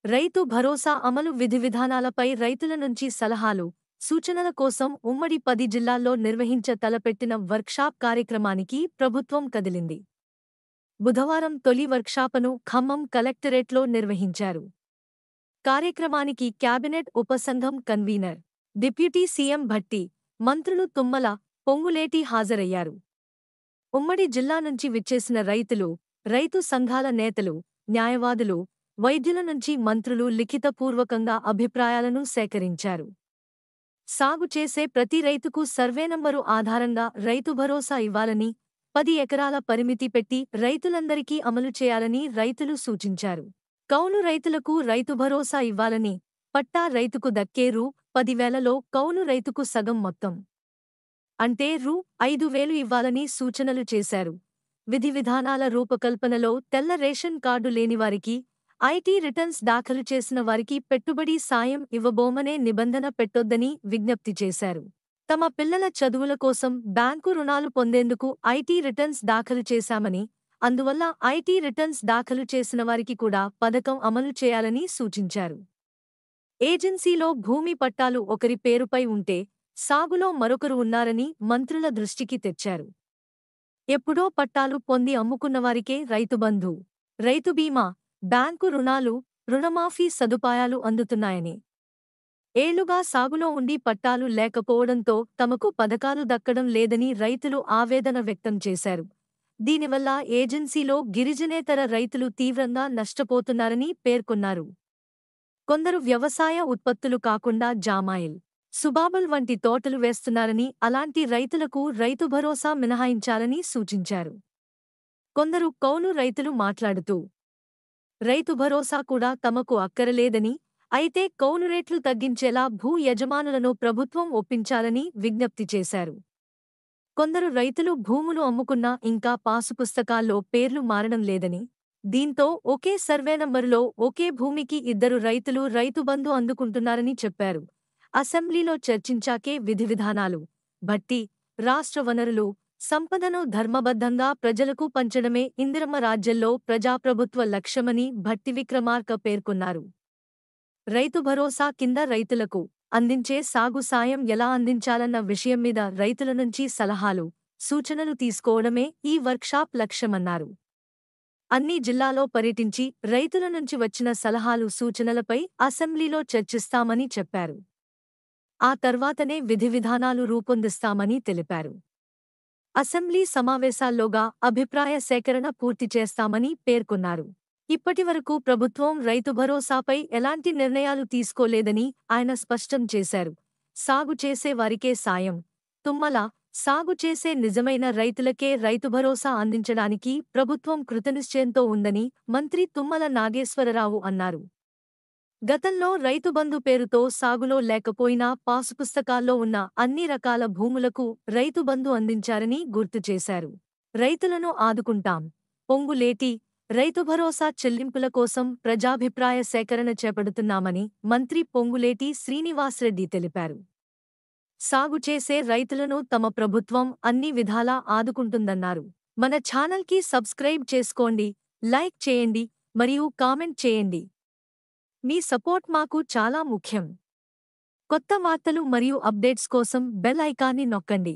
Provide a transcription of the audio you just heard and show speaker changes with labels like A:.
A: రైతు భరోసా అమలు విధివిధానాలపై రైతుల నుంచి సలహాలు, సూచనల కోసం ఉమ్మడి 10 జిల్లాల్లో తలపెట్టిన వర్క్షాప్ కార్యక్రమానికి ప్రభుత్వం కదిలింది. బుధవారం తొలి వర్క్షాపును ఖమ్మం కలెక్టరేట్లో నిర్వహించారు. కార్యక్రమానికి క్యాబినెట్ ఉపసంఘం కన్వీనర్, డిప్యూటీ సీఎం భట్టి, మంత్రులు తుమ్మల, పొంగులేటి హాజరయ్యారు. ఉమ్మడి జిల్లా నుంచి విచ్చేసిన రైతులు, రైతు సంఘాల నేతలు, న్యాయవాదులు, వైద్యుల నుంచి మంత్రులు లిఖితపూర్వకంగా అభిప్రాయాలను సేకరించారు. సాగు చేసే ప్రతి రైతుకు సర్వే నంబరు ఆధారంగా రైతు భరోసా ఇవ్వాలని, 10 ఎకరాల పరిమితి పెట్టి రైతులందరికీ అమలు చేయాలని రైతులు సూచించారు. కౌలు రైతులకు రైతు భరోసా ఇవ్వాలని, పట్టా రైతుకు దక్కే రూ. 10,000లో కౌలు రైతుకు సగం మొత్తం అంటే రూ. 5,000 ఇవ్వాలని సూచనలు చేశారు. విధి విధానాల రూపకల్పనలో తెల్ల రేషన్ కార్డు లేనివారికి, ఐటీ రిటర్న్స్ దాఖలు చేసిన వారికి పెట్టుబడి సాయం ఇవ్వబోమనే నిబంధన పెట్టొద్దని విజ్ఞప్తి చేశారు. తమ పిల్లల చదువుల కోసం బ్యాంకు రుణాలు పొందేందుకు ఐటీ రిటర్న్స్ దాఖలు చేశామని, అందువల్ల ఐటీ రిటర్న్స్ దాఖలు చేసిన వారికి కూడా పథకం అమలు చేయాలని సూచించారు. ఏజెన్సీలో భూమి పట్టాలు ఒకరి పేరుపై ఉంటే, సాగులో మరొకరు ఉన్నారని మంత్రుల దృష్టికి తెచ్చారు. ఎప్పుడో పట్టాలు పొంది అమ్ముకున్నవారికే రైతుబంధు, రైతు బీమా, బ్యాంకు రుణాలు, రుణమాఫీ సదుపాయాలు అందుతున్నాయని, ఏళ్లుగా సాగులో ఉండి పట్టాలు లేకపోవడంతో తమకు పథకాలు దక్కడం లేదని రైతులు ఆవేదన వ్యక్తం చేశారు. దీనివల్ల ఏజెన్సీలో గిరిజనేతర రైతులు తీవ్రంగా నష్టపోతున్నారని పేర్కొన్నారు. కొందరు వ్యవసాయ ఉత్పత్తులు కాకుండా జామాయిల్, సుబాబుల్ వంటి తోటలు వేస్తున్నారని, అలాంటి రైతులకు రైతు భరోసా మినహాయించాలని సూచించారు. కొందరు కౌలు రైతులు మాట్లాడుతూ, రైతు భరోసా కూడా తమకు అక్కరలేదని, అయితే కౌలు రేట్లు తగ్గించేలా భూ యజమానులను ప్రభుత్వం ఒప్పించాలని విజ్ఞప్తి చేశారు. కొందరు రైతులు భూములు అమ్ముకున్నా ఇంకా పాసుపుస్తకాల్లో పేర్లు మారడం లేదని, దీంతో ఒకే సర్వే నంబరులో ఒకే భూమికి 2 రైతులు రైతుబంధు అందుకుంటున్నారని చెప్పారు. అసెంబ్లీలో చర్చించాకే విధివిధానాలు, భట్టి, రాష్ట్ర వనరులు, సంపదను ధర్మబద్ధంగా ప్రజలకు పంచడమే ఇందిరమ్మ రాజ్యంలో ప్రజాప్రభుత్వ లక్ష్యమని భట్టి విక్రమార్క పేర్కొన్నారు. రైతు భరోసా కింద రైతులకు అందించే సాగు సాయం ఎలా అందించాలన్న విషయం మీద రైతుల నుంచి సలహాలు, సూచనలు తీసుకోవడమే ఈ వర్క్షాప్ లక్ష్యమన్నారు. అన్ని జిల్లాలో పర్యటించి రైతుల నుంచి వచ్చిన సలహాలు, సూచనలపై అసెంబ్లీలో చర్చిస్తామని చెప్పారు. ఆ తర్వాతనే విధివిధానాలు రూపొందిస్తామని తెలిపారు. అసెంబ్లీ సమావేశాల్లోగా అభిప్రాయ సేకరణ పూర్తి చేస్తామని పేర్కొన్నారు. ఇప్పటివరకు ప్రభుత్వం రైతు భరోసాపై ఎలాంటి నిర్ణయాలు తీసుకోలేదని ఆయన స్పష్టం చేశారు. సాగు చేసే వారికే సాయం, తుమ్మల, సాగు చేసే నిజమైన రైతులకే రైతు భరోసా అందించడానికి ప్రభుత్వం కృతనిశ్చయంతో ఉందని మంత్రి తుమ్మల నాగేశ్వరరావు అన్నారు. గతంలో రైతుబంధు పేరుతో సాగులో లేకపోయినా పాసుపుస్తకాల్లో ఉన్న అన్ని రకాల భూములకు రైతుబంధు అందించారని గుర్తు చేశారు. రైతులను ఆదుకుంటాం, పొంగులేటి, రైతు భరోసా చెల్లింపుల కోసం ప్రజాభిప్రాయ సేకరణ చేపడుతున్నామని మంత్రి పొంగులేటి శ్రీనివాస్రెడ్డి తెలిపారు. సాగు చేసే రైతులను తమ ప్రభుత్వం అన్ని విధాలా ఆదుకుంటుందన్నారు. మన ఛానల్కి సబ్స్క్రైబ్ చేసుకోండి, లైక్ చేయండి మరియు కామెంట్ చేయండి. మీ సపోర్ట్ మాకు చాలా ముఖ్యం. కొత్త వార్తలు మరియు అప్డేట్స్ కోసం బెల్ ఐకాన్ని నొక్కండి.